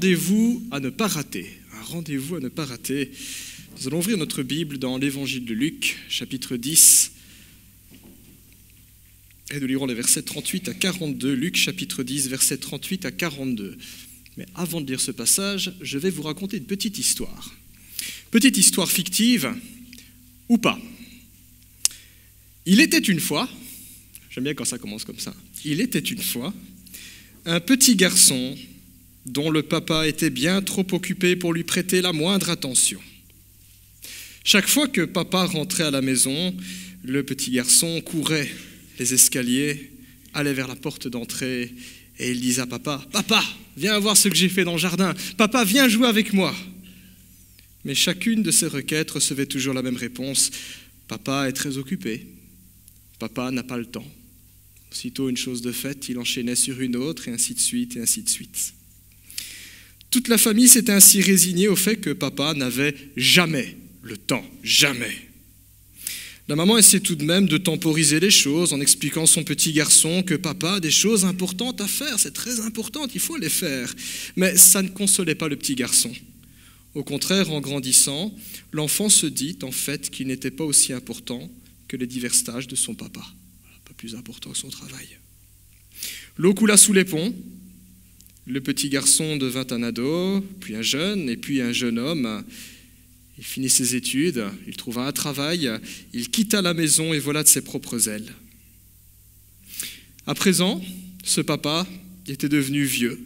rendez-vous à ne pas rater. Un rendez-vous à ne pas rater. Nous allons ouvrir notre Bible dans l'Évangile de Luc, chapitre 10. Et nous lirons les versets 38 à 42. Luc, chapitre 10, versets 38 à 42. Mais avant de lire ce passage, je vais vous raconter une petite histoire. Petite histoire fictive, ou pas. Il était une fois, j'aime bien quand ça commence comme ça, il était une fois un petit garçon dont le papa était bien trop occupé pour lui prêter la moindre attention. Chaque fois que papa rentrait à la maison, le petit garçon courait les escaliers, allait vers la porte d'entrée et il disait à papa « Papa, viens voir ce que j'ai fait dans le jardin. Papa, viens jouer avec moi. » Mais chacune de ces requêtes recevait toujours la même réponse. Papa est très occupé. Papa n'a pas le temps. Aussitôt une chose de faite, il enchaînait sur une autre, et ainsi de suite, et ainsi de suite. Toute la famille s'était ainsi résignée au fait que papa n'avait jamais le temps, jamais. La maman essayait tout de même de temporiser les choses en expliquant à son petit garçon que papa a des choses importantes à faire, c'est très important, il faut les faire. Mais ça ne consolait pas le petit garçon. Au contraire, en grandissant, l'enfant se dit en fait qu'il n'était pas aussi important que les diverses tâches de son papa. Pas plus important que son travail. L'eau coula sous les ponts. Le petit garçon devint un ado, puis un jeune, et puis un jeune homme. Il finit ses études, il trouva un travail, il quitta la maison et vola de ses propres ailes. À présent, ce papa était devenu vieux.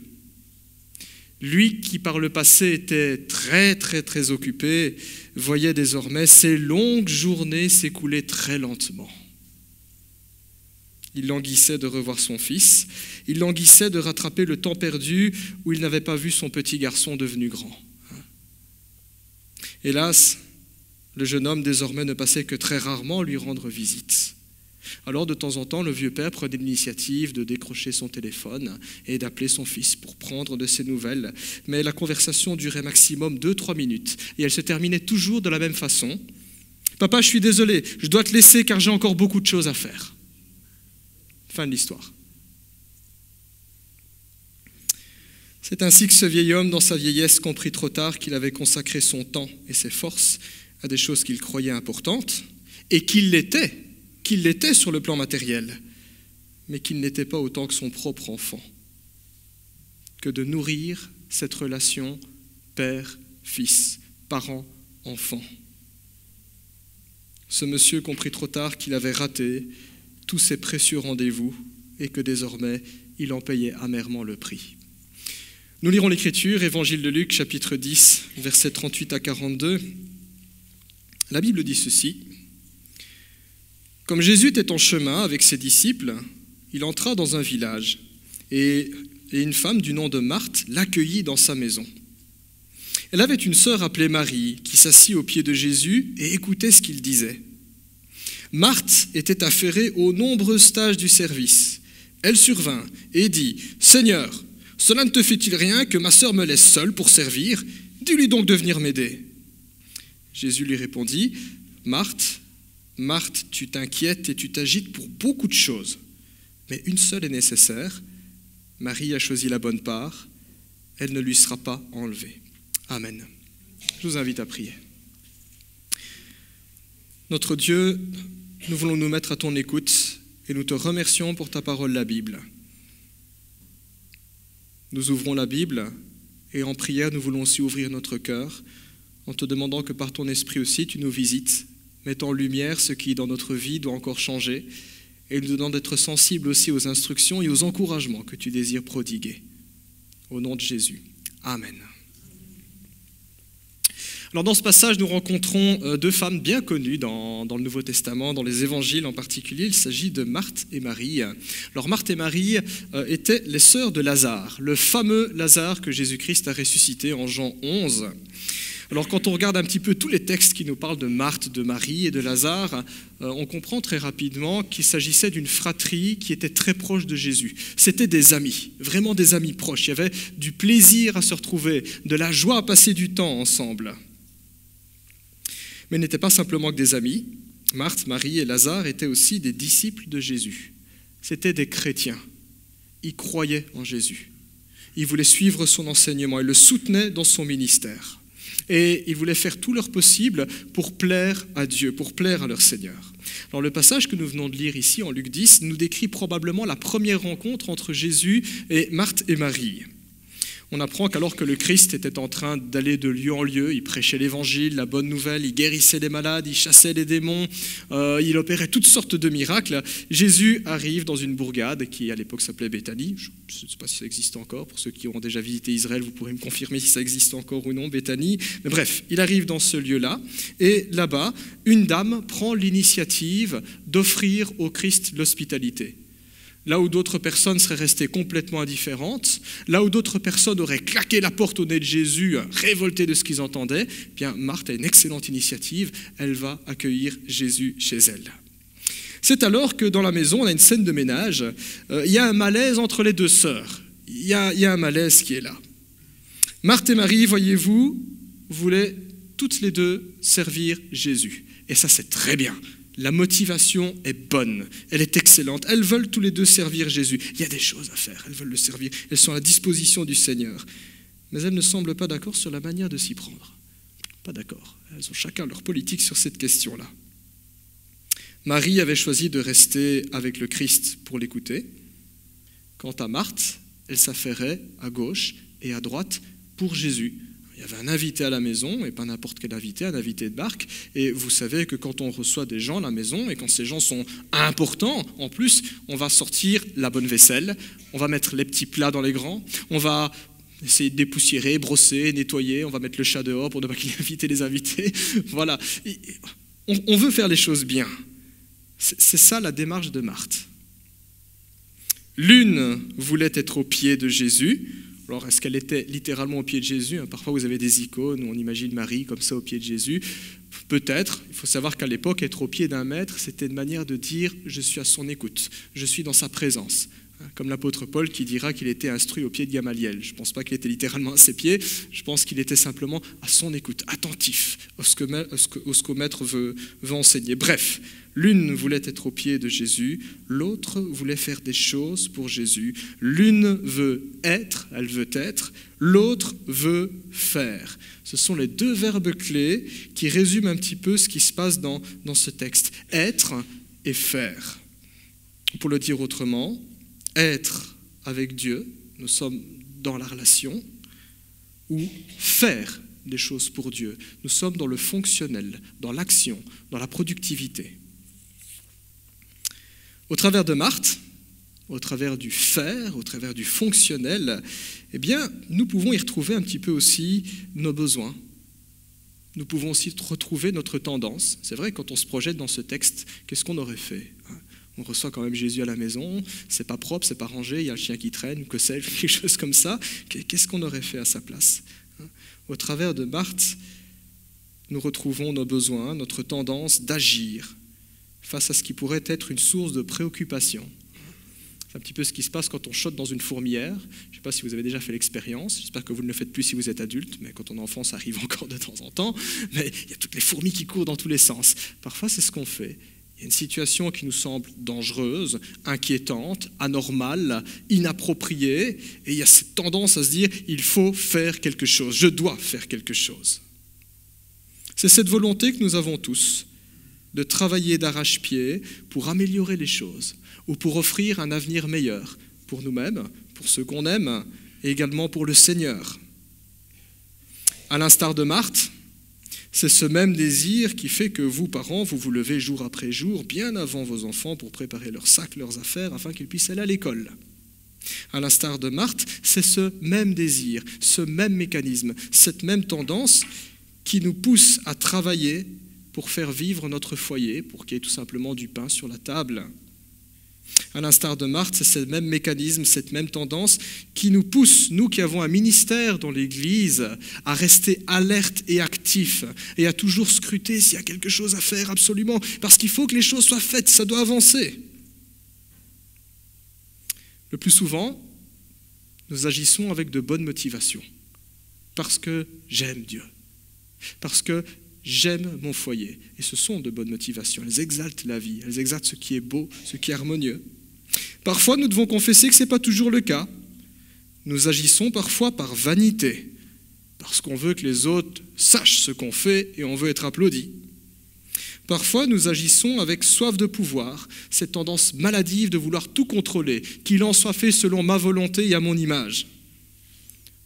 Lui qui par le passé était très occupé, voyait désormais ses longues journées s'écouler très lentement. Il languissait de revoir son fils, il languissait de rattraper le temps perdu où il n'avait pas vu son petit garçon devenu grand. Hélas, le jeune homme désormais ne passait que très rarement lui rendre visite. Alors de temps en temps, le vieux père prenait l'initiative de décrocher son téléphone et d'appeler son fils pour prendre de ses nouvelles. Mais la conversation durait maximum 2-3 minutes et elle se terminait toujours de la même façon. « Papa, je suis désolé, je dois te laisser car j'ai encore beaucoup de choses à faire. » Fin de l'histoire. C'est ainsi que ce vieil homme, dans sa vieillesse, comprit trop tard qu'il avait consacré son temps et ses forces à des choses qu'il croyait importantes et qu'il l'était sur le plan matériel, mais qu'il n'était pas autant que son propre enfant, que de nourrir cette relation père-fils, parent-enfant. Ce monsieur comprit trop tard qu'il avait raté tous ses précieux rendez-vous et que désormais il en payait amèrement le prix. Nous lirons l'Écriture, Évangile de Luc, chapitre 10, versets 38 à 42. La Bible dit ceci. « Comme Jésus était en chemin avec ses disciples, il entra dans un village et une femme du nom de Marthe l'accueillit dans sa maison. Elle avait une sœur appelée Marie qui s'assit aux pieds de Jésus et écoutait ce qu'il disait. Marthe était affairée aux nombreuses tâches du service. Elle survint et dit « Seigneur, cela ne te fait-il rien que ma sœur me laisse seule pour servir? Dis-lui donc de venir m'aider. » Jésus lui répondit « Marthe, Marthe, tu t'inquiètes et tu t'agites pour beaucoup de choses, mais une seule est nécessaire. Marie a choisi la bonne part, elle ne lui sera pas enlevée. » Amen. Je vous invite à prier. Notre Dieu, nous voulons nous mettre à ton écoute et nous te remercions pour ta parole, la Bible. Nous ouvrons la Bible et en prière, nous voulons aussi ouvrir notre cœur en te demandant que par ton esprit aussi, tu nous visites, mettant en lumière ce qui dans notre vie doit encore changer et nous donnant d'être sensibles aussi aux instructions et aux encouragements que tu désires prodiguer. Au nom de Jésus. Amen. Alors dans ce passage, nous rencontrons deux femmes bien connues dans le Nouveau Testament, dans les évangiles en particulier. Il s'agit de Marthe et Marie. Alors Marthe et Marie étaient les sœurs de Lazare, le fameux Lazare que Jésus-Christ a ressuscité en Jean 11. Alors quand on regarde un petit peu tous les textes qui nous parlent de Marthe, de Marie et de Lazare, on comprend très rapidement qu'il s'agissait d'une fratrie qui était très proche de Jésus. C'était des amis, vraiment des amis proches. Il y avait du plaisir à se retrouver, de la joie à passer du temps ensemble. Mais ils n'étaient pas simplement que des amis. Marthe, Marie et Lazare étaient aussi des disciples de Jésus. C'étaient des chrétiens. Ils croyaient en Jésus. Ils voulaient suivre son enseignement, ils le soutenaient dans son ministère. Et ils voulaient faire tout leur possible pour plaire à Dieu, pour plaire à leur Seigneur. Alors le passage que nous venons de lire ici en Luc 10 nous décrit probablement la première rencontre entre Jésus et Marthe et Marie. On apprend qu'alors que le Christ était en train d'aller de lieu en lieu, il prêchait l'évangile, la bonne nouvelle, il guérissait les malades, il chassait les démons, il opérait toutes sortes de miracles. Jésus arrive dans une bourgade qui à l'époque s'appelait Béthanie. Je ne sais pas si ça existe encore. Pour ceux qui ont déjà visité Israël, vous pourrez me confirmer si ça existe encore ou non, Béthanie. Mais bref, il arrive dans ce lieu-là et là-bas, une dame prend l'initiative d'offrir au Christ l'hospitalité. Là où d'autres personnes seraient restées complètement indifférentes, là où d'autres personnes auraient claqué la porte au nez de Jésus, révoltées de ce qu'ils entendaient, eh bien Marthe a une excellente initiative, elle va accueillir Jésus chez elle. C'est alors que dans la maison, on a une scène de ménage, il y a un malaise entre les deux sœurs, il y a un malaise qui est là. Marthe et Marie, voyez-vous, voulaient toutes les deux servir Jésus, et ça c'est très bien. La motivation est bonne, elle est excellente. Elles veulent tous les deux servir Jésus. Il y a des choses à faire, elles veulent le servir. Elles sont à la disposition du Seigneur. Mais elles ne semblent pas d'accord sur la manière de s'y prendre. Pas d'accord. Elles ont chacun leur politique sur cette question-là. Marie avait choisi de rester avec le Christ pour l'écouter. Quant à Marthe, elle s'affairait à gauche et à droite pour Jésus. Il y avait un invité à la maison, et pas n'importe quel invité, un invité de marque. Et vous savez que quand on reçoit des gens à la maison, et quand ces gens sont importants, en plus, on va sortir la bonne vaisselle, on va mettre les petits plats dans les grands, on va essayer de dépoussiérer, brosser, nettoyer, on va mettre le chat dehors pour ne pas qu'il invite les invités. Voilà. On veut faire les choses bien. C'est ça la démarche de Marthe. L'une voulait être au pied de Jésus. Alors, est-ce qu'elle était littéralement au pied de Jésus ? Parfois, vous avez des icônes où on imagine Marie comme ça au pied de Jésus. Peut-être. Il faut savoir qu'à l'époque, être au pied d'un maître, c'était une manière de dire « je suis à son écoute, je suis dans sa présence ». Comme l'apôtre Paul qui dira qu'il était instruit au pied de Gamaliel. Je ne pense pas qu'il était littéralement à ses pieds, je pense qu'il était simplement à son écoute, attentif à ce que maître veut enseigner. Bref, l'une voulait être au pied de Jésus, l'autre voulait faire des choses pour Jésus. L'une veut être, elle veut être, l'autre veut faire. Ce sont les deux verbes clés qui résument un petit peu ce qui se passe dans ce texte. Être et faire. Pour le dire autrement, être avec Dieu, nous sommes dans la relation, ou faire des choses pour Dieu. Nous sommes dans le fonctionnel, dans l'action, dans la productivité. Au travers de Marthe, au travers du faire, au travers du fonctionnel, eh bien, nous pouvons y retrouver un petit peu aussi nos besoins. Nous pouvons aussi retrouver notre tendance. C'est vrai, quand on se projette dans ce texte, qu'est-ce qu'on aurait fait ? On reçoit quand même Jésus à la maison, c'est pas propre, c'est pas rangé, il y a le chien qui traîne, que sais-je, quelque chose comme ça. Qu'est-ce qu'on aurait fait à sa place ? Au travers de Marthe, nous retrouvons nos besoins, notre tendance d'agir face à ce qui pourrait être une source de préoccupation. C'est un petit peu ce qui se passe quand on chotte dans une fourmilière. Je ne sais pas si vous avez déjà fait l'expérience, j'espère que vous ne le faites plus si vous êtes adulte, mais quand on est enfant, ça arrive encore de temps en temps. Mais il y a toutes les fourmis qui courent dans tous les sens. Parfois, c'est ce qu'on fait. Il y a une situation qui nous semble dangereuse, inquiétante, anormale, inappropriée, et il y a cette tendance à se dire « il faut faire quelque chose, je dois faire quelque chose ». C'est cette volonté que nous avons tous, de travailler d'arrache-pied pour améliorer les choses, ou pour offrir un avenir meilleur pour nous-mêmes, pour ceux qu'on aime, et également pour le Seigneur. À l'instar de Marthe, c'est ce même désir qui fait que vous, parents, vous vous levez jour après jour, bien avant vos enfants, pour préparer leurs sacs, leurs affaires, afin qu'ils puissent aller à l'école. À l'instar de Marthe, c'est ce même désir, ce même mécanisme, cette même tendance qui nous pousse à travailler pour faire vivre notre foyer, pour qu'il y ait tout simplement du pain sur la table. À l'instar de Marthe, c'est ce même mécanisme, cette même tendance qui nous pousse, nous qui avons un ministère dans l'Église, à rester alertes et actifs et à toujours scruter s'il y a quelque chose à faire absolument, parce qu'il faut que les choses soient faites, ça doit avancer. Le plus souvent, nous agissons avec de bonnes motivations, parce que j'aime Dieu, parce que j'aime mon foyer. Et ce sont de bonnes motivations. Elles exaltent la vie. Elles exaltent ce qui est beau, ce qui est harmonieux. Parfois, nous devons confesser que ce n'est pas toujours le cas. nous agissons parfois par vanité, parce qu'on veut que les autres sachent ce qu'on fait et on veut être applaudi. Parfois, nous agissons avec soif de pouvoir, cette tendance maladive de vouloir tout contrôler, qu'il en soit fait selon ma volonté et à mon image.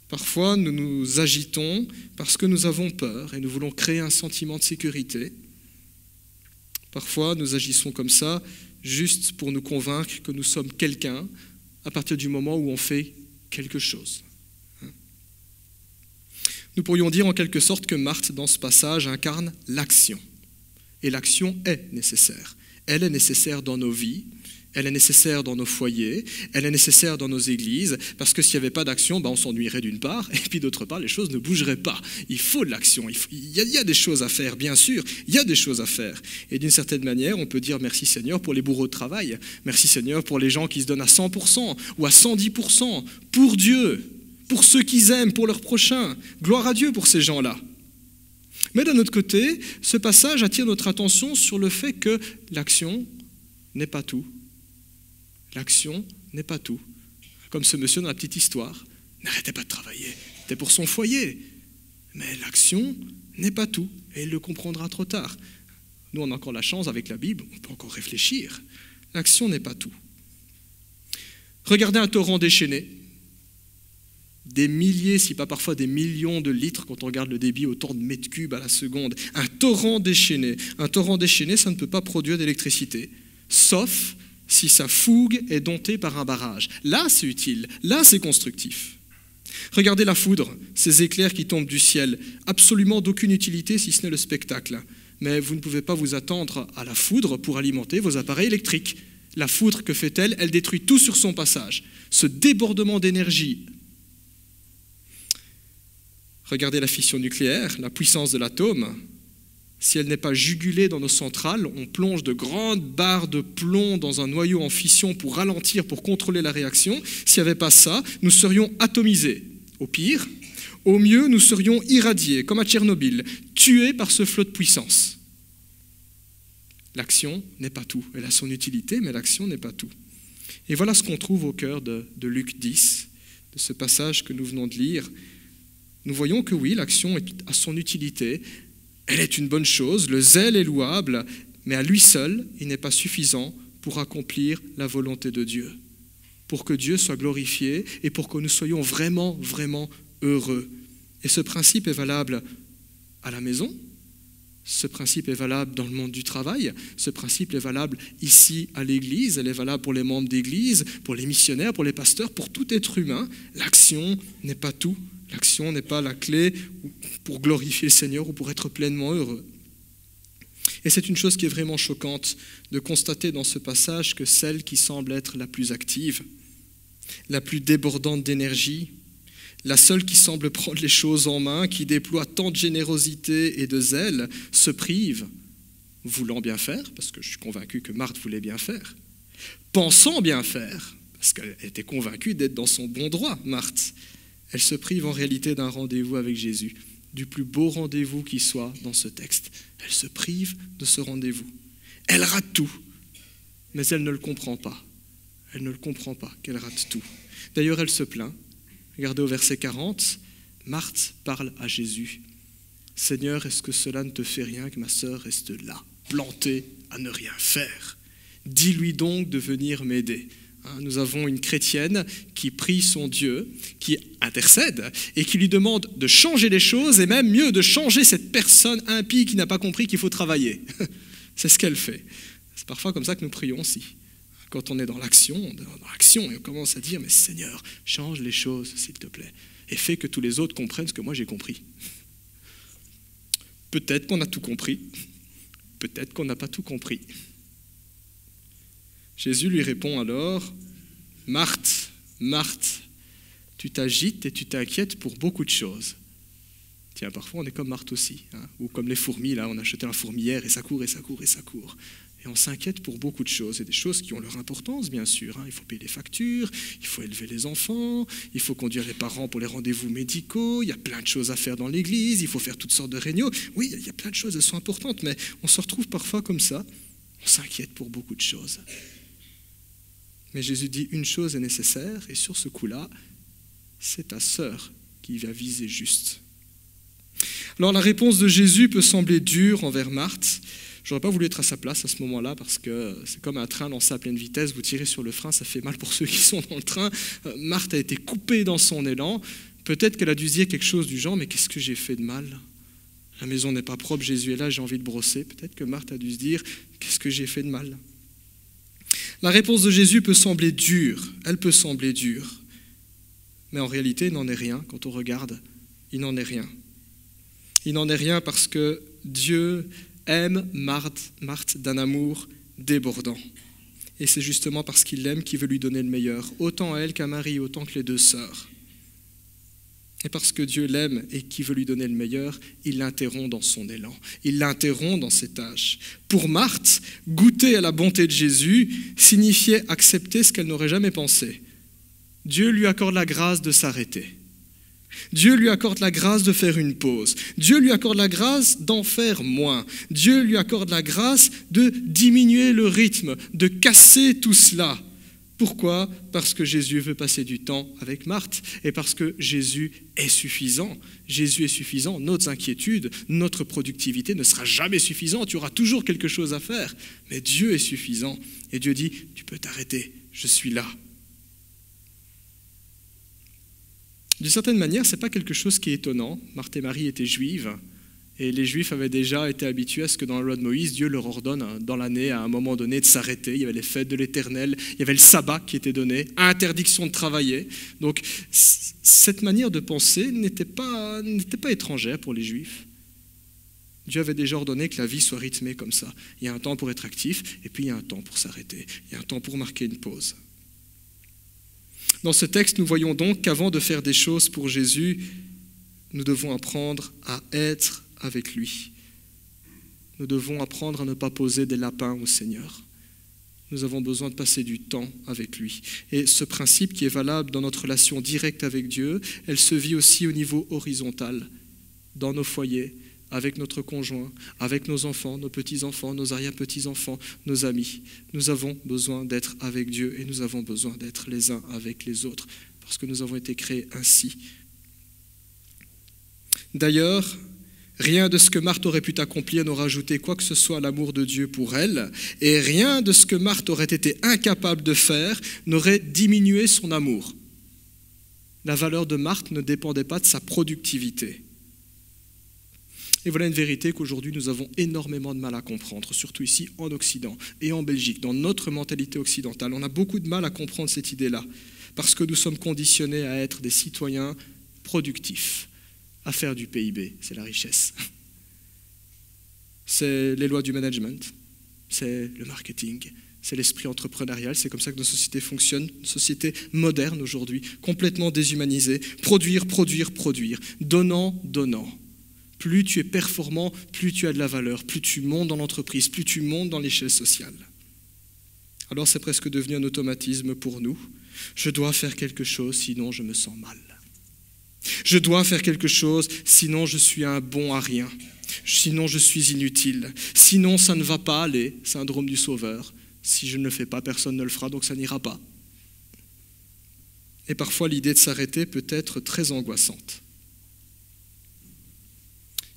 Parfois, nous nous agitons parce que nous avons peur et nous voulons créer un sentiment de sécurité. Parfois, nous agissons comme ça juste pour nous convaincre que nous sommes quelqu'un à partir du moment où on fait quelque chose. Nous pourrions dire en quelque sorte que Marthe, dans ce passage, incarne l'action. Et l'action est nécessaire. Elle est nécessaire dans nos vies, elle est nécessaire dans nos foyers, elle est nécessaire dans nos églises, parce que s'il n'y avait pas d'action, on s'ennuierait d'une part, et puis d'autre part, les choses ne bougeraient pas. Il faut de l'action, il y a des choses à faire, bien sûr, il y a des choses à faire. Et d'une certaine manière, on peut dire merci Seigneur pour les bourreaux de travail, merci Seigneur pour les gens qui se donnent à 100% ou à 110%, pour Dieu, pour ceux qu'ils aiment, pour leurs prochains. Gloire à Dieu pour ces gens-là. Mais d'un autre côté, ce passage attire notre attention sur le fait que l'action n'est pas tout. L'action n'est pas tout. Comme ce monsieur dans la petite histoire, n'arrêtait pas de travailler. C'était pour son foyer. Mais l'action n'est pas tout. Et il le comprendra trop tard. Nous, on a encore la chance, avec la Bible, on peut encore réfléchir. L'action n'est pas tout. Regardez un torrent déchaîné. Des milliers, si pas parfois des millions de litres quand on regarde le débit autant de mètres cubes à la seconde. Un torrent déchaîné. Un torrent déchaîné, ça ne peut pas produire d'électricité, sauf si sa fougue est domptée par un barrage. Là, c'est utile. Là, c'est constructif. Regardez la foudre, ces éclairs qui tombent du ciel. Absolument d'aucune utilité si ce n'est le spectacle. Mais vous ne pouvez pas vous attendre à la foudre pour alimenter vos appareils électriques. La foudre, que fait-elle? Elle détruit tout sur son passage. Ce débordement d'énergie. Regardez la fission nucléaire, la puissance de l'atome. Si elle n'est pas jugulée dans nos centrales, on plonge de grandes barres de plomb dans un noyau en fission pour ralentir, pour contrôler la réaction. S'il n'y avait pas ça, nous serions atomisés. Au pire, au mieux, nous serions irradiés, comme à Tchernobyl, tués par ce flot de puissance. L'action n'est pas tout. Elle a son utilité, mais l'action n'est pas tout. Et voilà ce qu'on trouve au cœur de Luc 10, de ce passage que nous venons de lire. Nous voyons que oui, l'action a son utilité, elle est une bonne chose, le zèle est louable, mais à lui seul, il n'est pas suffisant pour accomplir la volonté de Dieu, pour que Dieu soit glorifié et pour que nous soyons vraiment, vraiment heureux. Et ce principe est valable à la maison, ce principe est valable dans le monde du travail, ce principe est valable ici à l'Église, elle est valable pour les membres d'Église, pour les missionnaires, pour les pasteurs, pour tout être humain. L'action n'est pas tout. L'action n'est pas la clé pour glorifier le Seigneur ou pour être pleinement heureux. Et c'est une chose qui est vraiment choquante de constater dans ce passage que celle qui semble être la plus active, la plus débordante d'énergie, la seule qui semble prendre les choses en main, qui déploie tant de générosité et de zèle, se prive, voulant bien faire, parce que je suis convaincu que Marthe voulait bien faire, pensant bien faire, parce qu'elle était convaincue d'être dans son bon droit, Marthe. Elle se prive en réalité d'un rendez-vous avec Jésus, du plus beau rendez-vous qui soit dans ce texte. Elle se prive de ce rendez-vous. Elle rate tout, mais elle ne le comprend pas. Elle ne le comprend pas qu'elle rate tout. D'ailleurs, elle se plaint. Regardez au verset 40, Marthe parle à Jésus. « Seigneur, est-ce que cela ne te fait rien que ma sœur reste là, plantée à ne rien faire? Dis-lui donc de venir m'aider. » Nous avons une chrétienne qui prie son Dieu, qui intercède et qui lui demande de changer les choses et même mieux de changer cette personne impie qui n'a pas compris qu'il faut travailler. C'est ce qu'elle fait. C'est parfois comme ça que nous prions aussi. Quand on est dans l'action et on commence à dire « Mais Seigneur, change les choses s'il te plaît et fais que tous les autres comprennent ce que moi j'ai compris. » Peut-être qu'on a tout compris, peut-être qu'on n'a pas tout compris. Jésus lui répond alors, « Marthe, Marthe, tu t'agites et tu t'inquiètes pour beaucoup de choses. » Tiens, parfois on est comme Marthe aussi, ou comme les fourmis, là, on a acheté la fourmilière et ça court et ça court et ça court. Et on s'inquiète pour beaucoup de choses, et des choses qui ont leur importance, bien sûr. Il faut payer les factures, il faut élever les enfants, il faut conduire les parents pour les rendez-vous médicaux, il y a plein de choses à faire dans l'église, il faut faire toutes sortes de réunions. Oui, il y a plein de choses, elles sont importantes, mais on se retrouve parfois comme ça, on s'inquiète pour beaucoup de choses. Mais Jésus dit une chose est nécessaire, et sur ce coup-là, c'est ta sœur qui va viser juste. Alors la réponse de Jésus peut sembler dure envers Marthe. J'aurais pas voulu être à sa place à ce moment-là parce que c'est comme un train lancé à pleine vitesse, vous tirez sur le frein, ça fait mal pour ceux qui sont dans le train. Marthe a été coupée dans son élan. Peut-être qu'elle a dû se dire quelque chose du genre, mais qu'est-ce que j'ai fait de mal ? La maison n'est pas propre, Jésus est là, j'ai envie de brosser. Peut-être que Marthe a dû se dire, qu'est-ce que j'ai fait de mal ? La réponse de Jésus peut sembler dure, elle peut sembler dure. Mais en réalité, il n'en est rien. Quand on regarde, il n'en est rien. Il n'en est rien parce que Dieu aime Marthe d'un amour débordant. Et c'est justement parce qu'il l'aime qu'il veut lui donner le meilleur, autant à elle qu'à Marie, autant que les deux sœurs. Et parce que Dieu l'aime et qu'il veut lui donner le meilleur, il l'interrompt dans son élan, il l'interrompt dans ses tâches. Pour Marthe, goûter à la bonté de Jésus signifiait accepter ce qu'elle n'aurait jamais pensé. Dieu lui accorde la grâce de s'arrêter. Dieu lui accorde la grâce de faire une pause. Dieu lui accorde la grâce d'en faire moins. Dieu lui accorde la grâce de diminuer le rythme, de casser tout cela. Pourquoi ? Parce que Jésus veut passer du temps avec Marthe et parce que Jésus est suffisant. Jésus est suffisant. Nos inquiétudes, notre productivité ne sera jamais suffisante. Il y aura toujours quelque chose à faire. Mais Dieu est suffisant. Et Dieu dit, tu peux t'arrêter, je suis là. D'une certaine manière, ce n'est pas quelque chose qui est étonnant. Marthe et Marie étaient juives et les Juifs avaient déjà été habitués à ce que dans la loi de Moïse, Dieu leur ordonne dans l'année, à un moment donné, de s'arrêter. Il y avait les fêtes de l'Éternel, il y avait le sabbat qui était donné, interdiction de travailler. Donc cette manière de penser n'était pas étrangère pour les Juifs. Dieu avait déjà ordonné que la vie soit rythmée comme ça. Il y a un temps pour être actif et puis il y a un temps pour s'arrêter. Il y a un temps pour marquer une pause. Dans ce texte, nous voyons donc qu'avant de faire des choses pour Jésus, nous devons apprendre à être avec lui. Nous devons apprendre à ne pas poser des lapins au Seigneur. Nous avons besoin de passer du temps avec lui. Et ce principe qui est valable dans notre relation directe avec Dieu, elle se vit aussi au niveau horizontal, dans nos foyers, avec notre conjoint, avec nos enfants, nos petits-enfants, nos arrière-petits-enfants, nos amis. Nous avons besoin d'être avec Dieu et nous avons besoin d'être les uns avec les autres parce que nous avons été créés ainsi. D'ailleurs, rien de ce que Marthe aurait pu accomplir n'aurait ajouté quoi que ce soit à l'amour de Dieu pour elle et rien de ce que Marthe aurait été incapable de faire n'aurait diminué son amour. La valeur de Marthe ne dépendait pas de sa productivité. Et voilà une vérité qu'aujourd'hui nous avons énormément de mal à comprendre, surtout ici en Occident et en Belgique, dans notre mentalité occidentale. On a beaucoup de mal à comprendre cette idée-là, parce que nous sommes conditionnés à être des citoyens productifs, à faire du PIB, c'est la richesse. C'est les lois du management, c'est le marketing, c'est l'esprit entrepreneurial, c'est comme ça que nos sociétés fonctionnent, une société moderne aujourd'hui, complètement déshumanisée, produire, donnant. Plus tu es performant, plus tu as de la valeur, plus tu montes dans l'entreprise, plus tu montes dans l'échelle sociale. Alors c'est presque devenu un automatisme pour nous. Je dois faire quelque chose, sinon je me sens mal. Je dois faire quelque chose, sinon je suis un bon à rien. Sinon je suis inutile. Sinon ça ne va pas aller, syndrome du sauveur. Si je ne le fais pas, personne ne le fera, donc ça n'ira pas. Et parfois l'idée de s'arrêter peut être très angoissante.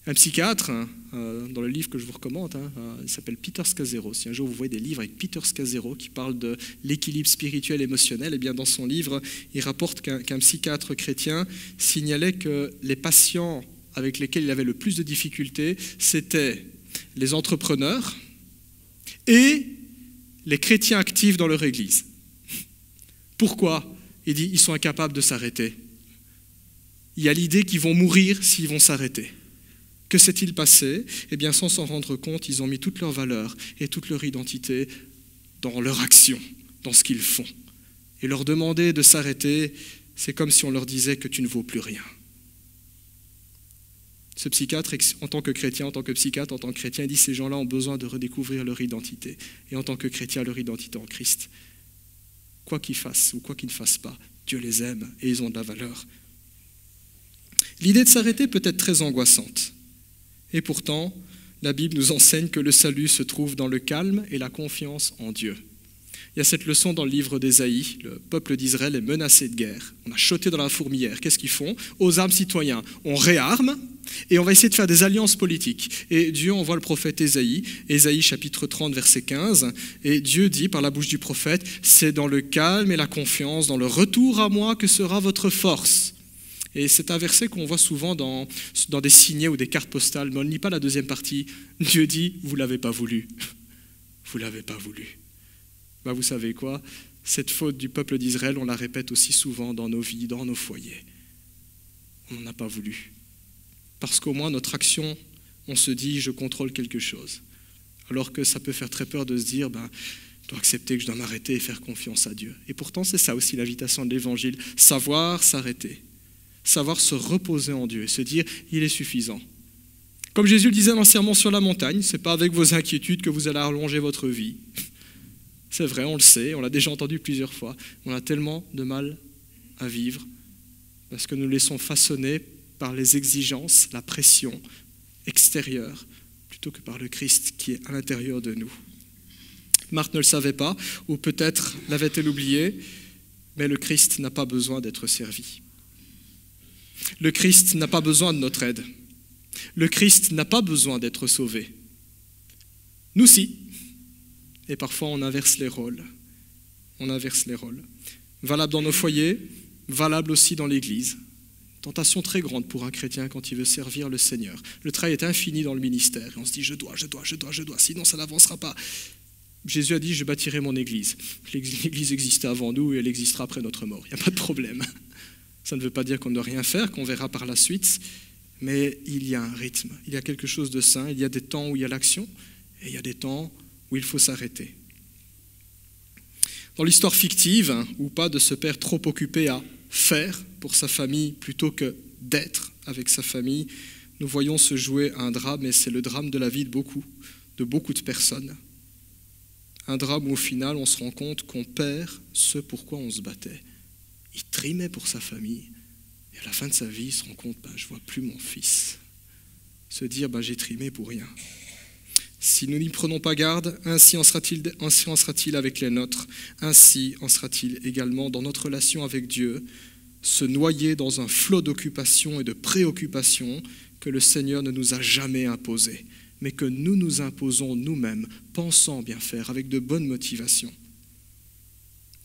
Un psychiatre, dans le livre que je vous recommande, il s'appelle Peter Scazzero. Si un jour vous voyez des livres avec Peter Scazzero qui parle de l'équilibre spirituel et émotionnel, eh bien dans son livre, il rapporte qu'un psychiatre chrétien signalait que les patients avec lesquels il avait le plus de difficultés, c'était les entrepreneurs et les chrétiens actifs dans leur église. Pourquoi ? Il dit, ils sont incapables de s'arrêter. Il y a l'idée qu'ils vont mourir s'ils vont s'arrêter. Que s'est-il passé ? Eh bien, sans s'en rendre compte, ils ont mis toute leur valeur et toute leur identité dans leur action, dans ce qu'ils font. Et leur demander de s'arrêter, c'est comme si on leur disait que tu ne vaux plus rien. Ce psychiatre, en tant que chrétien, en tant que psychiatre, en tant que chrétien, il dit que ces gens-là ont besoin de redécouvrir leur identité. Et en tant que chrétien, leur identité en Christ. Quoi qu'ils fassent ou quoi qu'ils ne fassent pas, Dieu les aime et ils ont de la valeur. L'idée de s'arrêter peut être très angoissante. Et pourtant, la Bible nous enseigne que le salut se trouve dans le calme et la confiance en Dieu. Il y a cette leçon dans le livre d'Ésaïe, le peuple d'Israël est menacé de guerre. On a choté dans la fourmilière. Qu'est-ce qu'ils font? Aux armes citoyens, on réarme et on va essayer de faire des alliances politiques. Et Dieu envoie le prophète Ésaïe, Ésaïe chapitre 30, verset 15, et Dieu dit par la bouche du prophète, « C'est dans le calme et la confiance, dans le retour à moi que sera votre force. » Et c'est un verset qu'on voit souvent dans des signets ou des cartes postales, mais on ne lit pas la deuxième partie. Dieu dit, « Vous ne l'avez pas voulu. Vous ne l'avez pas voulu. » Ben, vous savez quoi? Cette faute du peuple d'Israël, on la répète aussi souvent dans nos vies, dans nos foyers. On n'en a pas voulu. Parce qu'au moins, notre action, on se dit, je contrôle quelque chose. Alors que ça peut faire très peur de se dire, je dois accepter que je dois m'arrêter et faire confiance à Dieu. Et pourtant, c'est ça aussi l'invitation de l'Évangile, savoir s'arrêter, savoir se reposer en Dieu et se dire, il est suffisant. Comme Jésus le disait dans le Sermon sur la montagne, ce n'est pas avec vos inquiétudes que vous allez allonger votre vie. C'est vrai, on le sait, on l'a déjà entendu plusieurs fois. On a tellement de mal à vivre parce que nous laissons façonner par les exigences, la pression extérieure, plutôt que par le Christ qui est à l'intérieur de nous. Marthe ne le savait pas, ou peut-être l'avait-elle oublié, mais le Christ n'a pas besoin d'être servi. Le Christ n'a pas besoin de notre aide. Le Christ n'a pas besoin d'être sauvé. Nous si. Et parfois, on inverse les rôles. On inverse les rôles. Valable dans nos foyers, valable aussi dans l'Église. Tentation très grande pour un chrétien quand il veut servir le Seigneur. Le travail est infini dans le ministère. Et on se dit, je dois, sinon ça n'avancera pas. Jésus a dit, je bâtirai mon Église. L'Église existait avant nous et elle existera après notre mort. Il n'y a pas de problème. Ça ne veut pas dire qu'on ne doit rien faire, qu'on verra par la suite. Mais il y a un rythme. Il y a quelque chose de sain. Il y a des temps où il y a l'action et il y a des temps où il faut s'arrêter. Dans l'histoire fictive, ou pas, de ce père trop occupé à faire pour sa famille plutôt que d'être avec sa famille, nous voyons se jouer un drame, et c'est le drame de la vie de beaucoup de personnes. Un drame où au final on se rend compte qu'on perd ce pourquoi on se battait. Il trimait pour sa famille, et à la fin de sa vie, il se rend compte, je ne vois plus mon fils. Se dire, j'ai trimé pour rien. Si nous n'y prenons pas garde, ainsi en sera-t-il avec les nôtres, ainsi en sera-t-il également dans notre relation avec Dieu, se noyer dans un flot d'occupations et de préoccupations que le Seigneur ne nous a jamais imposées, mais que nous nous imposons nous-mêmes, pensant bien faire, avec de bonnes motivations.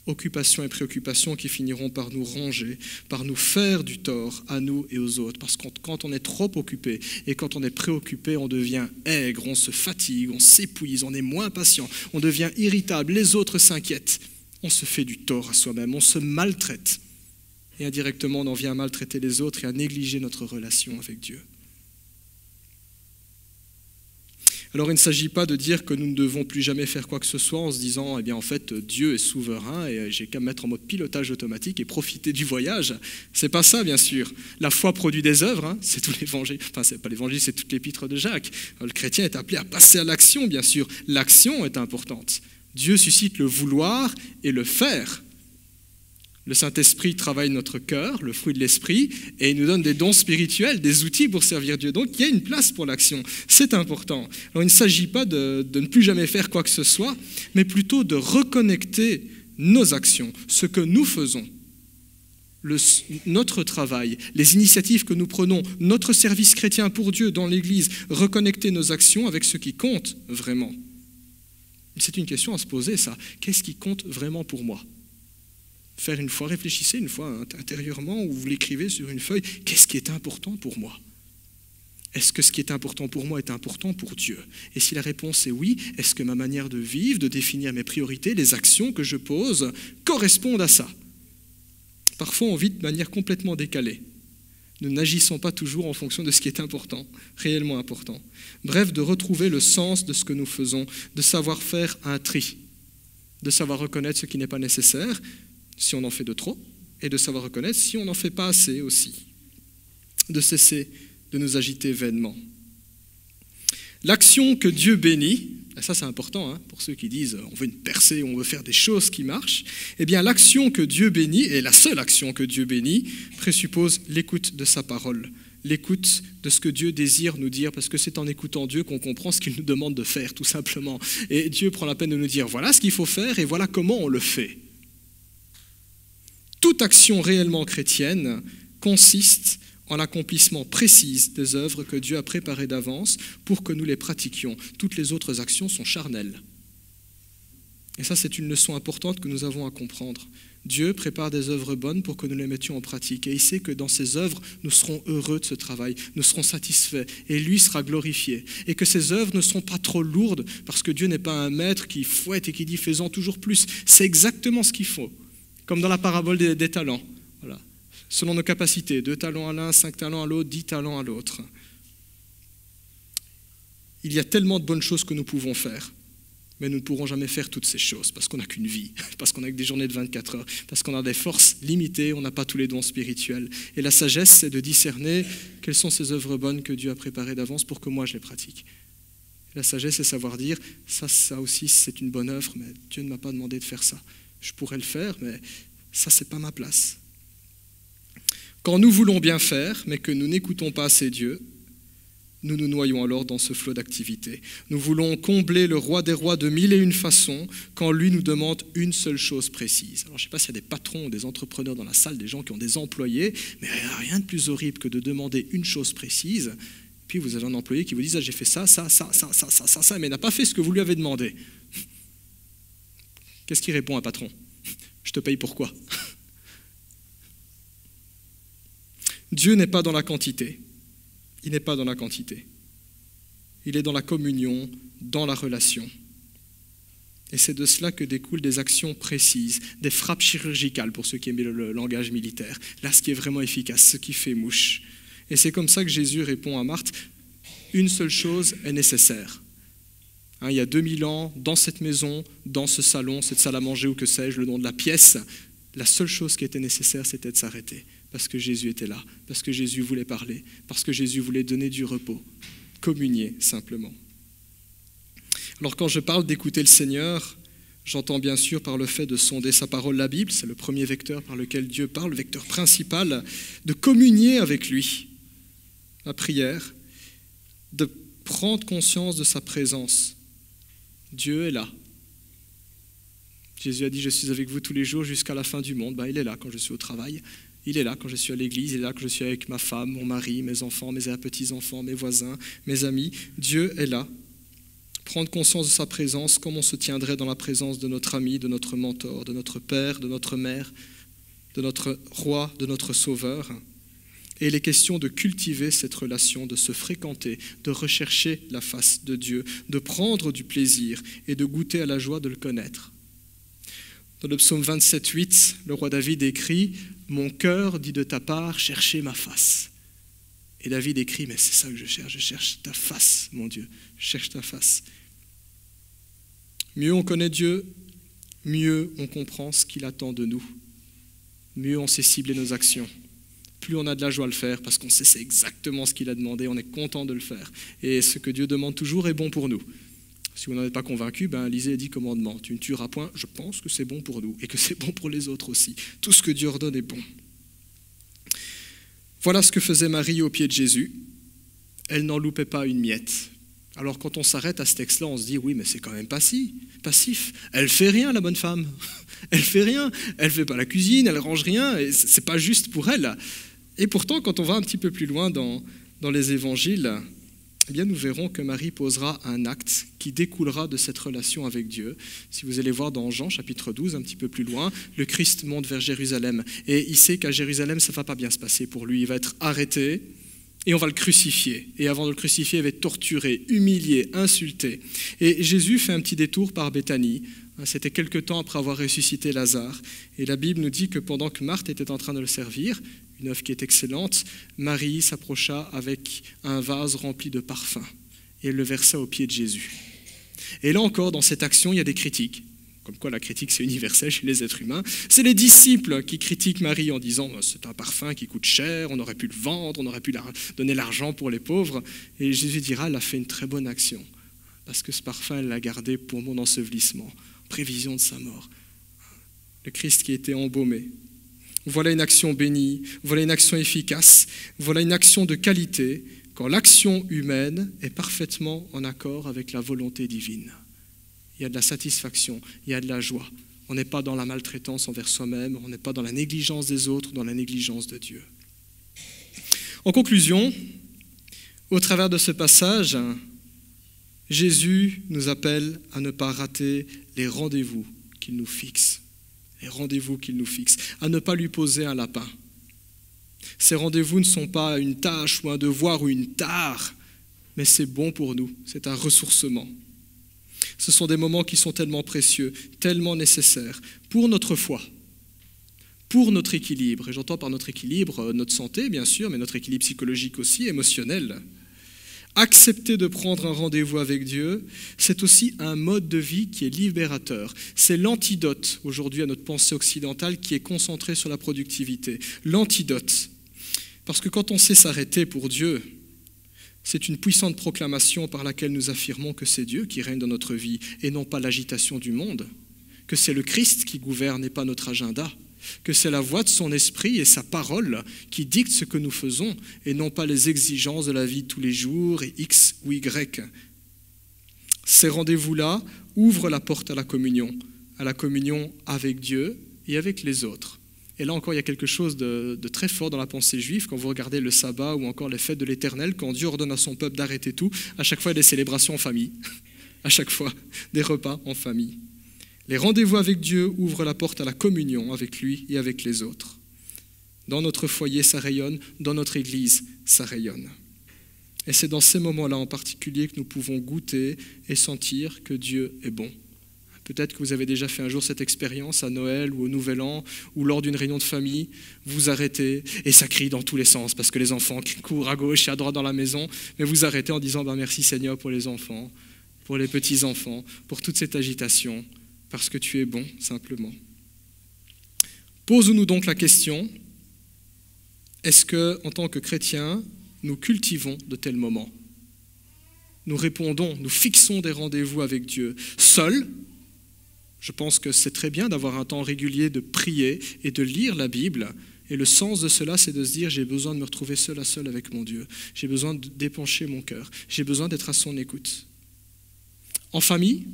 Occupations et préoccupations qui finiront par nous ranger, par nous faire du tort à nous et aux autres. Parce que quand on est trop occupé et quand on est préoccupé, on devient aigre, on se fatigue, on s'épuise, on est moins patient, on devient irritable, les autres s'inquiètent. On se fait du tort à soi-même, on se maltraite. Et indirectement, on en vient à maltraiter les autres et à négliger notre relation avec Dieu. Alors il ne s'agit pas de dire que nous ne devons plus jamais faire quoi que ce soit en se disant, en fait, Dieu est souverain et j'ai qu'à me mettre en mode pilotage automatique et profiter du voyage. C'est pas ça, bien sûr. La foi produit des œuvres, c'est tout l'évangile. Enfin, c'est pas l'évangile, c'est toute l'épître de Jacques. Le chrétien est appelé à passer à l'action, bien sûr. L'action est importante. Dieu suscite le vouloir et le faire. Le Saint-Esprit travaille notre cœur, le fruit de l'Esprit, et il nous donne des dons spirituels, des outils pour servir Dieu. Donc il y a une place pour l'action, c'est important. Alors il ne s'agit pas de ne plus jamais faire quoi que ce soit, mais plutôt de reconnecter nos actions, ce que nous faisons, notre travail, les initiatives que nous prenons, notre service chrétien pour Dieu dans l'Église, reconnecter nos actions avec ce qui compte vraiment. C'est une question à se poser, ça. Qu'est-ce qui compte vraiment pour moi ? Faire une fois, réfléchissez une fois intérieurement ou vous l'écrivez sur une feuille, qu'est-ce qui est important pour moi? Est-ce que ce qui est important pour moi est important pour Dieu? Et si la réponse est oui, est-ce que ma manière de vivre, de définir mes priorités, les actions que je pose, correspondent à ça? Parfois, on vit de manière complètement décalée. Nous n'agissons pas toujours en fonction de ce qui est important, réellement important. Bref, de retrouver le sens de ce que nous faisons, de savoir faire un tri, de savoir reconnaître ce qui n'est pas nécessaire, si on en fait de trop, et de savoir reconnaître si on n'en fait pas assez aussi. De cesser de nous agiter vainement. L'action que Dieu bénit, et ça c'est important pour ceux qui disent on veut une percée, on veut faire des choses qui marchent, eh bien l'action que Dieu bénit, et la seule action que Dieu bénit, présuppose l'écoute de sa parole l'écoute de ce que Dieu désire nous dire, parce que c'est en écoutant Dieu qu'on comprend ce qu'il nous demande de faire, tout simplement. Et Dieu prend la peine de nous dire, voilà ce qu'il faut faire et voilà comment on le fait. Toute action réellement chrétienne consiste en l'accomplissement précis des œuvres que Dieu a préparées d'avance pour que nous les pratiquions. Toutes les autres actions sont charnelles. Et ça, c'est une leçon importante que nous avons à comprendre. Dieu prépare des œuvres bonnes pour que nous les mettions en pratique. Et il sait que dans ces œuvres, nous serons heureux de ce travail, nous serons satisfaits, et lui sera glorifié. Et que ces œuvres ne sont pas trop lourdes, parce que Dieu n'est pas un maître qui fouette et qui dit « fais-en toujours plus ». C'est exactement ce qu'il faut. Comme dans la parabole des talents. Voilà. Selon nos capacités, 2 talents à l'un, 5 talents à l'autre, 10 talents à l'autre. Il y a tellement de bonnes choses que nous pouvons faire, mais nous ne pourrons jamais faire toutes ces choses, parce qu'on n'a qu'une vie, parce qu'on n'a que des journées de 24 heures, parce qu'on a des forces limitées, on n'a pas tous les dons spirituels. Et la sagesse, c'est de discerner quelles sont ces œuvres bonnes que Dieu a préparées d'avance pour que moi je les pratique. La sagesse, c'est savoir dire, ça aussi c'est une bonne œuvre, mais Dieu ne m'a pas demandé de faire ça. Je pourrais le faire, mais ça, c'est pas ma place. Quand nous voulons bien faire, mais que nous n'écoutons pas assez Dieu, nous nous noyons alors dans ce flot d'activité. Nous voulons combler le roi des rois de 1001 façons quand lui nous demande une seule chose précise. Alors, je ne sais pas s'il y a des patrons ou des entrepreneurs dans la salle, des gens qui ont des employés, mais il n'y a rien de plus horrible que de demander une chose précise. Puis vous avez un employé qui vous dit « j'ai fait ça, mais il n'a pas fait ce que vous lui avez demandé. » Qu'est-ce qu'il répond à un patron ? Je te paye pourquoi ? Dieu n'est pas dans la quantité. Il n'est pas dans la quantité. Il est dans la communion, dans la relation. Et c'est de cela que découlent des actions précises, des frappes chirurgicales pour ceux qui aiment le langage militaire. Là, ce qui est vraiment efficace, ce qui fait mouche. Et c'est comme ça que Jésus répond à Marthe, une seule chose est nécessaire. Il y a 2000 ans, dans cette maison, dans ce salon, cette salle à manger ou que sais-je, le nom de la pièce, la seule chose qui était nécessaire, c'était de s'arrêter. Parce que Jésus était là, parce que Jésus voulait parler, parce que Jésus voulait donner du repos, communier simplement. Alors quand je parle d'écouter le Seigneur, j'entends bien sûr par le fait de sonder sa parole, la Bible, c'est le premier vecteur par lequel Dieu parle, le vecteur principal, de communier avec lui, la prière, de prendre conscience de sa présence. Dieu est là. Jésus a dit « Je suis avec vous tous les jours jusqu'à la fin du monde ». Il est là quand je suis au travail, il est là quand je suis à l'église, il est là quand je suis avec ma femme, mon mari, mes enfants, mes petits-enfants, mes voisins, mes amis. Dieu est là. Prendre conscience de sa présence comme on se tiendrait dans la présence de notre ami, de notre mentor, de notre père, de notre mère, de notre roi, de notre sauveur. Et il est question de cultiver cette relation, de se fréquenter, de rechercher la face de Dieu, de prendre du plaisir et de goûter à la joie de le connaître. Dans le psaume 27,8, le roi David écrit « Mon cœur dit de ta part, cherchez ma face ». Et David écrit « Mais c'est ça que je cherche ta face, mon Dieu, je cherche ta face ». Mieux on connaît Dieu, mieux on comprend ce qu'il attend de nous. Mieux on sait cibler nos actions. Plus on a de la joie à le faire parce qu'on sait c'est exactement ce qu'il a demandé, on est content de le faire. Et ce que Dieu demande toujours est bon pour nous. Si vous n'en êtes pas convaincu, lisez les 10 commandements. Tu ne tueras point, je pense que c'est bon pour nous et que c'est bon pour les autres aussi. Tout ce que Dieu ordonne est bon. Voilà ce que faisait Marie au pied de Jésus. Elle n'en loupait pas une miette. Alors quand on s'arrête à ce texte-là, on se dit oui, mais c'est quand même passif. Elle fait rien, la bonne femme. Elle fait rien. Elle fait pas la cuisine, elle range rien. Et c'est pas juste pour elle. Et pourtant, quand on va un petit peu plus loin dans les évangiles, eh bien, nous verrons que Marie posera un acte qui découlera de cette relation avec Dieu. Si vous allez voir dans Jean, chapitre 12, un petit peu plus loin, le Christ monte vers Jérusalem. Et il sait qu'à Jérusalem, ça ne va pas bien se passer pour lui. Il va être arrêté et on va le crucifier. Et avant de le crucifier, il va être torturé, humilié, insulté. Et Jésus fait un petit détour par Béthanie. C'était quelque temps après avoir ressuscité Lazare. Et la Bible nous dit que pendant que Marthe était en train de le servir, une œuvre qui est excellente, Marie s'approcha avec un vase rempli de parfums et elle le versa aux pieds de Jésus. Et là encore, dans cette action, il y a des critiques. Comme quoi la critique, c'est universel chez les êtres humains. C'est les disciples qui critiquent Marie en disant « c'est un parfum qui coûte cher, on aurait pu le vendre, on aurait pu donner l'argent pour les pauvres ». Et Jésus dira « elle a fait une très bonne action, parce que ce parfum, elle l'a gardé pour mon ensevelissement, en prévision de sa mort ». Le Christ qui était embaumé. Voilà une action bénie, voilà une action efficace, voilà une action de qualité, quand l'action humaine est parfaitement en accord avec la volonté divine. Il y a de la satisfaction, il y a de la joie. On n'est pas dans la maltraitance envers soi-même, on n'est pas dans la négligence des autres, dans la négligence de Dieu. En conclusion, au travers de ce passage, Jésus nous appelle à ne pas rater les rendez-vous qu'il nous fixe. Les rendez-vous qu'il nous fixe, à ne pas lui poser un lapin. Ces rendez-vous ne sont pas une tâche ou un devoir ou une tare, mais c'est bon pour nous, c'est un ressourcement. Ce sont des moments qui sont tellement précieux, tellement nécessaires pour notre foi, pour notre équilibre. Et j'entends par notre équilibre notre santé, bien sûr, mais notre équilibre psychologique aussi, émotionnel. Accepter de prendre un rendez-vous avec Dieu, c'est aussi un mode de vie qui est libérateur. C'est l'antidote aujourd'hui à notre pensée occidentale qui est concentrée sur la productivité. L'antidote. Parce que quand on sait s'arrêter pour Dieu, c'est une puissante proclamation par laquelle nous affirmons que c'est Dieu qui règne dans notre vie et non pas l'agitation du monde, que c'est le Christ qui gouverne et pas notre agenda, que c'est la voix de son esprit et sa parole qui dictent ce que nous faisons et non pas les exigences de la vie de tous les jours et X ou Y. Ces rendez-vous-là ouvrent la porte à la communion avec Dieu et avec les autres. Et là encore, il y a quelque chose de très fort dans la pensée juive. Quand vous regardez le sabbat ou encore les fêtes de l'Éternel, quand Dieu ordonne à son peuple d'arrêter tout, à chaque fois, il y a des célébrations en famille. À chaque fois, des repas en famille. Les rendez-vous avec Dieu ouvrent la porte à la communion avec lui et avec les autres. Dans notre foyer, ça rayonne. Dans notre église, ça rayonne. Et c'est dans ces moments-là en particulier que nous pouvons goûter et sentir que Dieu est bon. Peut-être que vous avez déjà fait un jour cette expérience à Noël ou au Nouvel An ou lors d'une réunion de famille, vous arrêtez et ça crie dans tous les sens parce que les enfants courent à gauche et à droite dans la maison, mais vous arrêtez en disant merci Seigneur pour les enfants, pour les petits-enfants, pour toute cette agitation, parce que tu es bon simplement. Posons-nous donc la question, est-ce que en tant que chrétiens, nous cultivons de tels moments ? Nous répondons, nous fixons des rendez-vous avec Dieu, seuls. Je pense que c'est très bien d'avoir un temps régulier de prier et de lire la Bible. Et le sens de cela, c'est de se dire, j'ai besoin de me retrouver seul à seul avec mon Dieu. J'ai besoin de d'épancher mon cœur. J'ai besoin d'être à son écoute. En famille,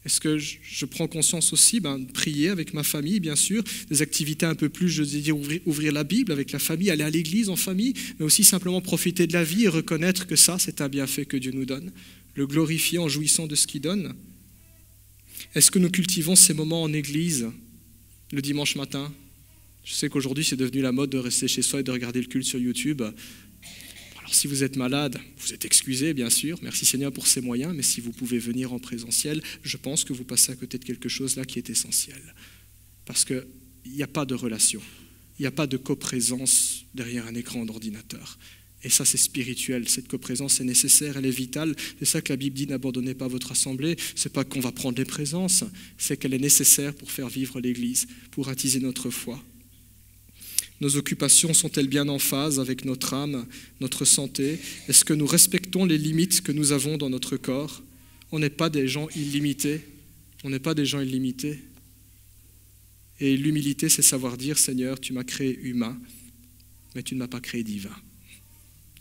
est-ce que je prends conscience aussi de prier avec ma famille, bien sûr, des activités un peu plus, je veux dire, ouvrir la Bible avec la famille, aller à l'église en famille, mais aussi simplement profiter de la vie et reconnaître que ça, c'est un bienfait que Dieu nous donne, le glorifier en jouissant de ce qu'il donne. Est-ce que nous cultivons ces moments en église, le dimanche matin ? Je sais qu'aujourd'hui, c'est devenu la mode de rester chez soi et de regarder le culte sur YouTube. Alors, si vous êtes malade, vous êtes excusé, bien sûr. Merci Seigneur pour ces moyens. Mais si vous pouvez venir en présentiel, je pense que vous passez à côté de quelque chose là qui est essentiel. Parce qu'il n'y a pas de relation. Il n'y a pas de coprésence derrière un écran d'ordinateur. Et ça, c'est spirituel. Cette coprésence est nécessaire, elle est vitale. C'est ça que la Bible dit, n'abandonnez pas votre assemblée. Ce n'est pas qu'on va prendre les présences, c'est qu'elle est nécessaire pour faire vivre l'Église, pour attiser notre foi. Nos occupations sont-elles bien en phase avec notre âme, notre santé ? Est-ce que nous respectons les limites que nous avons dans notre corps ? On n'est pas des gens illimités. On n'est pas des gens illimités. Et l'humilité, c'est savoir dire, Seigneur, tu m'as créé humain, mais tu ne m'as pas créé divin.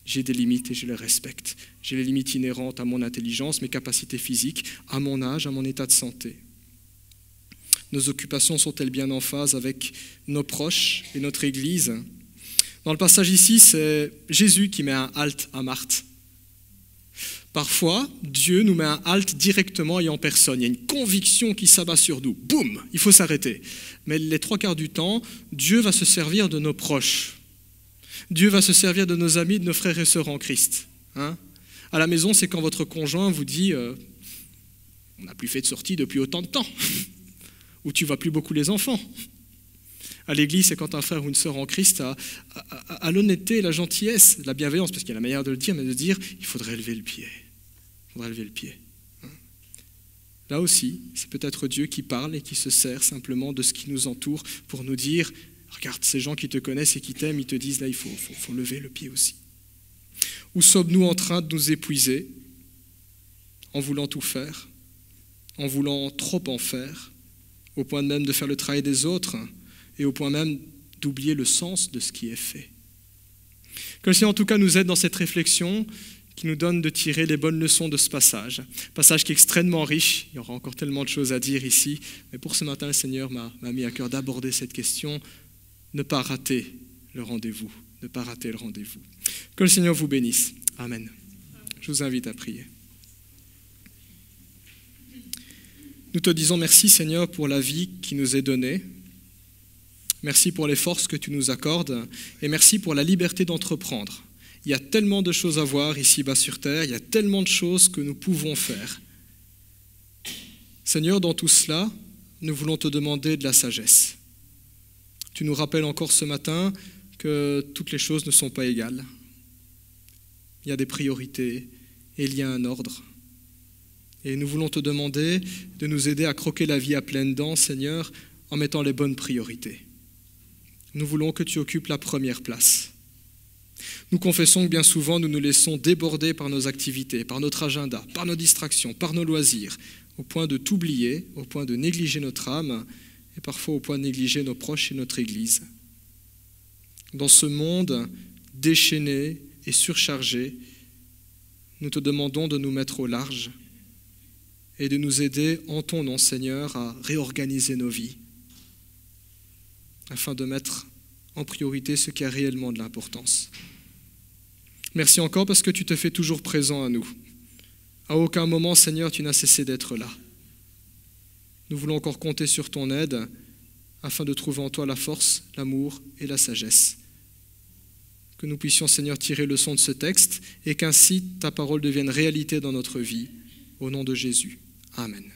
J'ai des limites et je les respecte. J'ai les limites inhérentes à mon intelligence, mes capacités physiques, à mon âge, à mon état de santé. Nos occupations sont-elles bien en phase avec nos proches et notre Église ? Dans le passage ici, c'est Jésus qui met un halt à Marthe. Parfois, Dieu nous met un halt directement et en personne. Il y a une conviction qui s'abat sur nous. Boum, il faut s'arrêter. Mais les 3/4 du temps, Dieu va se servir de nos proches. Dieu va se servir de nos amis, de nos frères et sœurs en Christ. À la maison, c'est quand votre conjoint vous dit on n'a plus fait de sortie depuis autant de temps, ou tu ne vois plus beaucoup les enfants. À l'église, c'est quand un frère ou une sœur en Christ a l'honnêteté, la gentillesse, la bienveillance, parce qu'il y a la manière de le dire, mais de dire il faudrait lever le pied. Il faudrait lever le pied. Là aussi, c'est peut-être Dieu qui parle et qui se sert simplement de ce qui nous entoure pour nous dire regarde, ces gens qui te connaissent et qui t'aiment, ils te disent, là, il faut lever le pied aussi. Ou sommes-nous en train de nous épuiser en voulant tout faire, en voulant trop en faire, au point même de faire le travail des autres et au point même d'oublier le sens de ce qui est fait. Que le Seigneur en tout cas nous aide dans cette réflexion, qui nous donne de tirer les bonnes leçons de ce passage qui est extrêmement riche. Il y aura encore tellement de choses à dire ici, mais pour ce matin, le Seigneur m'a mis à cœur d'aborder cette question, ne pas rater le rendez-vous, ne pas rater le rendez-vous. Que le Seigneur vous bénisse. Amen. Je vous invite à prier. Nous te disons merci, Seigneur, pour la vie qui nous est donnée. Merci pour les forces que tu nous accordes et merci pour la liberté d'entreprendre. Il y a tellement de choses à voir ici-bas sur terre, il y a tellement de choses que nous pouvons faire. Seigneur, dans tout cela, nous voulons te demander de la sagesse. Tu nous rappelles encore ce matin que toutes les choses ne sont pas égales. Il y a des priorités et il y a un ordre. Et nous voulons te demander de nous aider à croquer la vie à pleines dents, Seigneur, en mettant les bonnes priorités. Nous voulons que tu occupes la première place. Nous confessons que bien souvent, nous nous laissons déborder par nos activités, par notre agenda, par nos distractions, par nos loisirs, au point de t'oublier, au point de négliger notre âme et parfois au point de négliger nos proches et notre Église. Dans ce monde déchaîné et surchargé, nous te demandons de nous mettre au large et de nous aider en ton nom, Seigneur, à réorganiser nos vies afin de mettre en priorité ce qui a réellement de l'importance. Merci encore parce que tu te fais toujours présent à nous. À aucun moment, Seigneur, tu n'as cessé d'être là. Nous voulons encore compter sur ton aide afin de trouver en toi la force, l'amour et la sagesse. Que nous puissions, Seigneur, tirer leçon de ce texte et qu'ainsi ta parole devienne réalité dans notre vie. Au nom de Jésus. Amen.